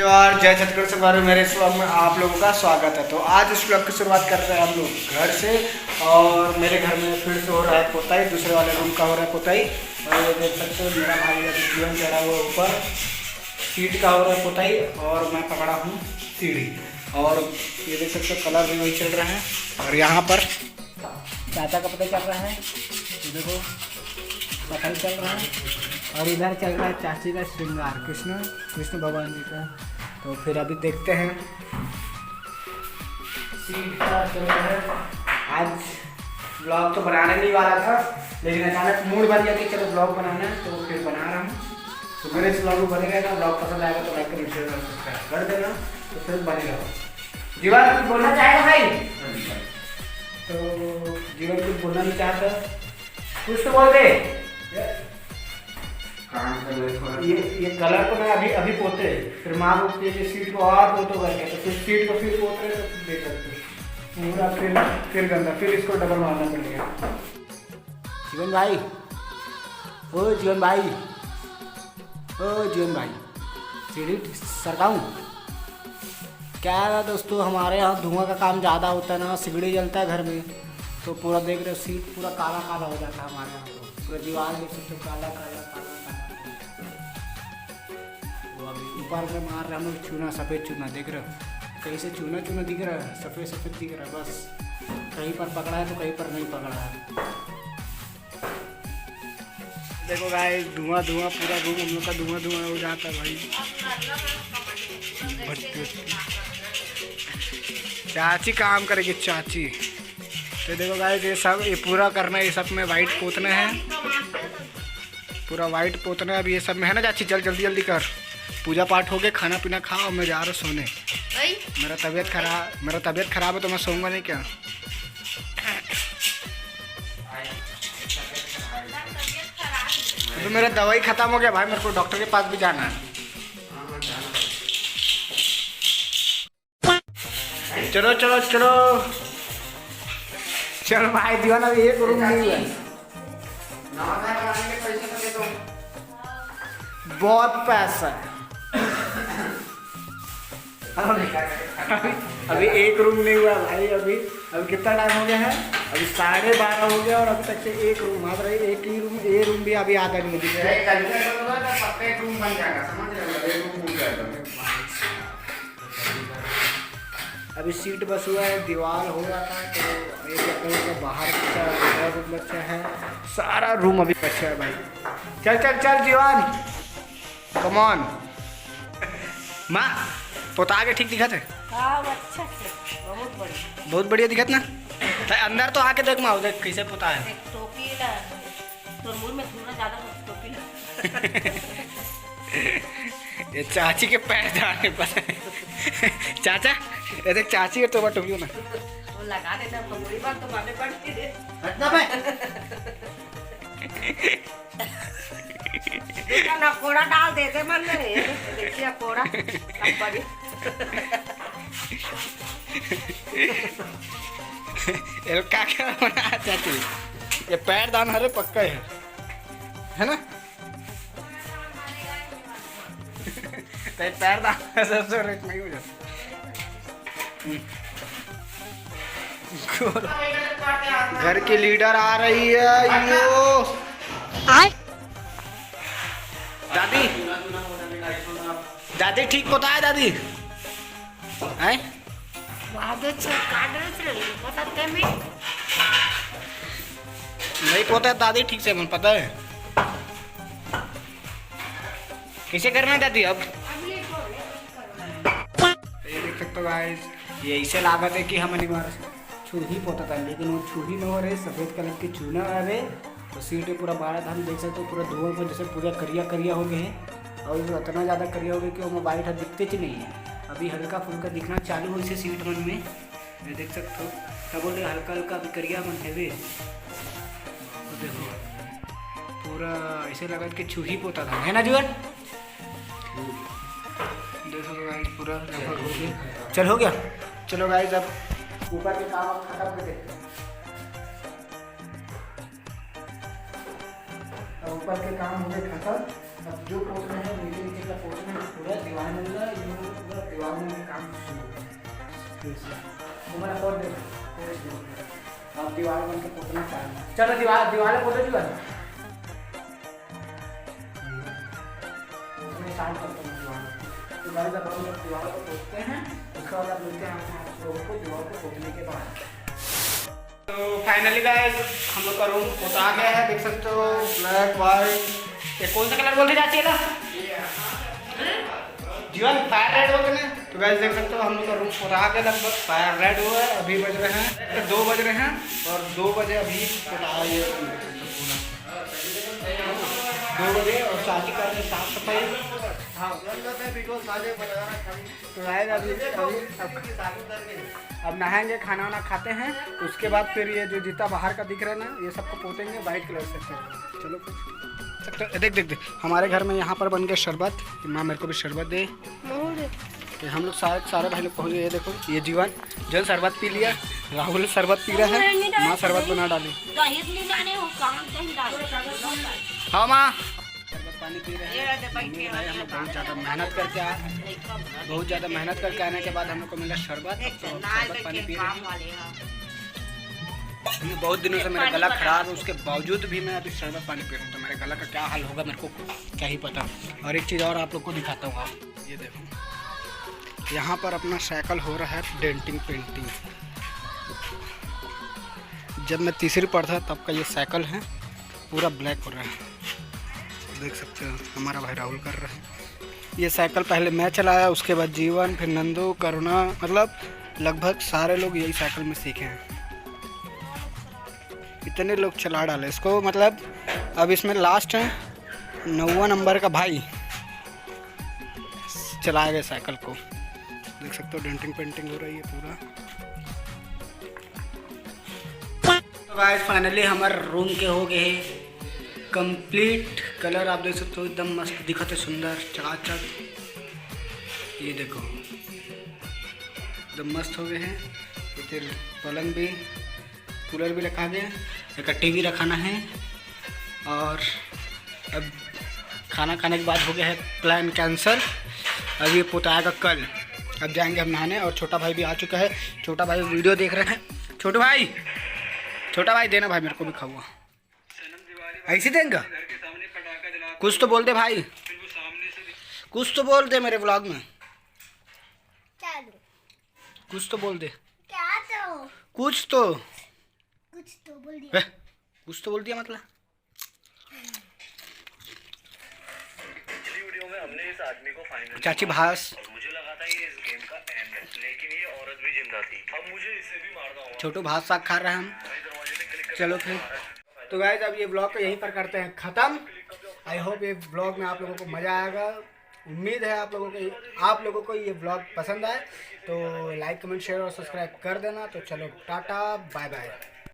और जय छत्तीसगढ़ से बारे मेरे ब्लॉग में आप लोगों का स्वागत है। तो आज इस ब्लॉग की शुरुआत कर रहे हैं हम लोग घर से। और मेरे घर में फिर से हो रहा है पोताई, दूसरे वाले रूम का हो रहा है पोताई। और ये देख सकते हो मेरा भाई अभी जीवन चढ़ा हुआ ऊपर, सीट का हो रहा है पोताई और मैं पकड़ा हूँ सीढ़ी। और ये देख सकते हो कलर भी वही चल रहा है। और यहाँ पर चाचा का पता चल रहा है, देखो सफाई चल रहा है। और इधर चल रहा है चाची का श्रृंगार, कृष्ण भगवान जी का। तो फिर अभी देखते हैं सीट का चल रहा है। आज ब्लॉग तो बनाने नहीं वाला था, लेकिन अचानक मूड बन गया कि चलो ब्लॉग बनाना है, तो फिर बना रहा हूँ। तो मेरे इस ब्लॉग में बने रहेगा। ब्लॉग पसंद आएगा तो लाइक करें, शेयर करें, सब्सक्राइब कर देना। तो फिर बने रहो। जीवन कुछ बोलना चाहेगा भाई? तो जीवन कुछ बोलना नहीं चाहता, कुछ तो बोल दे। ये कलर को मैं अभी पोते, फिर माँ बोलती है सीट को और पोतो करके, तो फिर सीट को फिर पोते तो देख सकते पूरा फिर गंदा, फिर इसको डबल मारना पड़ेगा। जीवन भाई, ओ जीवन भाई, ओ जीवन भाई, सीढ़ी सरकाऊँ क्या है दोस्तों? हमारे यहाँ धुआं का काम ज़्यादा होता है ना, सिगड़ी जलता है घर में, तो पूरा देख रहे हो सीट पूरा काला काला हो जाता है हमारे यहाँ। तो पूरा दीवार देख सकते हो काला काला काला काला। वो अभी ऊपर में मार रहे हम लोग चूना, सफ़ेद चूना देख रहे हो, कहीं से चूना चूना दिख रहा है, सफ़ेद सफ़ेद दिख रहा है। बस कहीं पर पकड़ा है तो कहीं पर नहीं पकड़ा है। देखो गाइस, धुआं पूरा रूम हम लोग का धुआं हो जाता है भाई। चाची काम करेगी चाची। तो देखो गाइस, ये पूरा करना है, ये सब में वाइट पोतना है, पूरा वाइट पोतना है अभी ये सब में, है ना चाची? चल जल्दी कर, पूजा पाठ हो गया, खाना पीना खाओ, मैं जा रहा हूँ सोने। मेरा तबीयत खराब है तो मैं सोऊंगा नहीं क्या? तो मेरा दवाई खत्म हो गया भाई, मेरे को डॉक्टर के पास भी जाना है। चलो चलो भाई, दीवाना ये रूम नहीं है, बहुत पैसा है। अभी एक रूम नहीं हुआ भाई। अभी कितना टाइम हो गया है? अभी 12:30 हो गया और अभी तक से एक रूम मात्र एक ही रूम, ये रूम भी अभी आधा नहीं दिख रहा है। रूम बन जाएगा, समझ रहे हो? अभी सीट बस हुआ है, दीवार हो रहा था, तो बाहर का रूम बचा है, सारा रूम अभी बचा है भाई। चल जीवन, कम ऑन। माँ पोता आगे ठीक दिखत है? अच्छा, बहुत बढ़िया दिखत ना। तो अंदर तो आके देख माँ, देख कैसे पोता है। टोपी ला, तो मुंह में थोड़ा ज़्यादा टोपी ला। ये चाची के पैर जाने पर चाचा ये देख चाची के तो टोपी ना, वो लगा देना, बुरी बात तो माने पड़ती है। हटना भाई। ना कोड़ा डाल देते मन में, देखिए कोड़ा बड़ी। क्या बना चाची? ये पैर दान हरे पक्का है ना? तो पैर दान सबसे रेट नहीं हो जाता। घर की लीडर आ रही है यो। दादी ठीक पोता है दादी? हैं? नहीं पोता है दादी ठीक से, मन पता है कैसे करना है दादी? अब ये देख सकते हो गाइस, ये ऐसे लागत है कि हम छुरी पोता था, लेकिन वो छुरी न हो रहे, सफ़ेद कलर की चूना आ रहे। तो सीट पूरा बारह था, हम देख सकते हो पूरा धुआं पर जैसे पूरा करिया हो गए हैं। और इतना ज़्यादा करिया हो गया कि वो वाइट दिखते ही नहीं है। अभी हल्का फुल्का दिखना चालू हो इसे सीट मन में, ये देख सकते हो। क्या बोल रहे, हल्का अभी करिया मन है वे। तो देखो पूरा ऐसे लगा कि छुरी पोता था, है ना जीवन? देखो गाइस पूरा लगभग हो गया। चल हो गया, चलो गाइस अब ऊपर के काम अब खत्म कर देते हैं। ऊपर के काम हो गए खत्म। अब जो पोषण है नीचे नीचे का पोषण पूरा दीवार मिल रहा है। दीवारों में काम तुम्हारा फोन दे आप दीवार बन के पोतना चाहिए। चलो दीवार पोतो दीवार स्टार्ट करते हैं दीवार। जब हम लोग दीवार को पोतते हैं उसके बाद आप मिलते हैं आप लोगों को दीवार को पोतने के बाद। तो फाइनली गाइस हम लोग का रूम पोता आ गया है, देख सकते हो ब्लैक वाइट। ये कौन सा कलर बोलते जाती है ना जीवन? फायर रेड बोलते हैं। तो गाइस देख सकते हो हम लोग का रूम पोता आ गया, लगभग फायर रेड हुआ है। अभी बज रहे हैं 2 बज रहे हैं और 2 बजे अभी पोता ये पूरा 2 बजे और शादी कर रहे साफ सफाई। हाँ तो गाइस अब नहाएंगे, खाना वाना खाते हैं, उसके बाद फिर ये जो जूता बाहर का दिख रहा है ना ये सबको पोतेंगे वाइट कलर से। फिर चलो देख हमारे घर में यहाँ पर बन गया शरबत। माँ मेरे को भी शरबत दे। तो हम लोग सारे भाई लोग पहुँच गए। ये देखो ये जीवन जल शरबत पी लिया, राहुल शरबत पी रहा है, माँ शरबत बना डाली। हाँ माँ शरबत पानी पी रहे हैं। भाई हम लोग बहुत ज़्यादा मेहनत करके आने के बाद हम लोग को मिला शरबत। तो शरबत पानी पी रहे हैं। बहुत दिनों से मेरा गला खराब है, उसके बावजूद भी मैं अभी शरबत पानी पी रहा हूँ। तो मेरे गला का क्या हाल होगा मेरे को क्या ही पता। और एक चीज़ और आप लोग को दिखाता हूँ। आप ये देखो यहाँ पर अपना साइकिल हो रहा है डेंटिंग पेंटिंग। जब मैं तीसरी पढ़ा तब का ये साइकिल है, पूरा ब्लैक हो रहा है, देख सकते हो। हमारा भाई राहुल कर रहा है। ये साइकिल पहले मैं चलाया, उसके बाद जीवन, फिर नंदू, करुणा, मतलब लगभग सारे लोग यही साइकिल में सीखे हैं। इतने लोग चला डाले इसको, मतलब अब इसमें लास्ट है 9वां नंबर का भाई चलाया गया साइकिल को। देख सकते हो डेंटिंग पेंटिंग हो रही है पूरा। तो गाइस फाइनली हमारे रूम के हो गए कंप्लीट। कलर आप देख सकते हो एकदम मस्त दिखते है, सुंदर चकाचक। ये देखो एकदम मस्त हो गए हैं। फिर पलंग भी, कूलर भी रखा गया, एक टीवी रखाना है। और अब खाना खाने के बाद हो गया है प्लान कैंसिल। अब ये पोताएगा कल। अब जाएंगे हम नहाने। और छोटा भाई भी आ चुका है। छोटा भाई वीडियो देख रहे हैं। छोटा भाई देना भाई मेरे को भी खाऊंगा। ऐसे देंगे कुछ तो बोल दे भाई, कुछ तो बोल दे मेरे व्लॉग में, कुछ तो बोल दे। कुछ तो बोल दिया मतलब। वीडियो में हमने इस आदमी को फाइनल चाची भास, मुझे लगा था ये इस गेम का एंड है, लेकिन ये औरत भी जिंदा थी। अब मुझे इससे भी मार दूंगा। छोटू भात साग खा रहे हैं हम। चलो फिर तो गाइस अब ये ब्लॉग को यहीं पर करते हैं ख़त्म। आई होप ये ब्लॉग में आप लोगों को मज़ा आएगा। उम्मीद है आप लोगों को ये ब्लॉग पसंद आए तो लाइक कमेंट शेयर और सब्सक्राइब कर देना। तो चलो टाटा बाय बाय।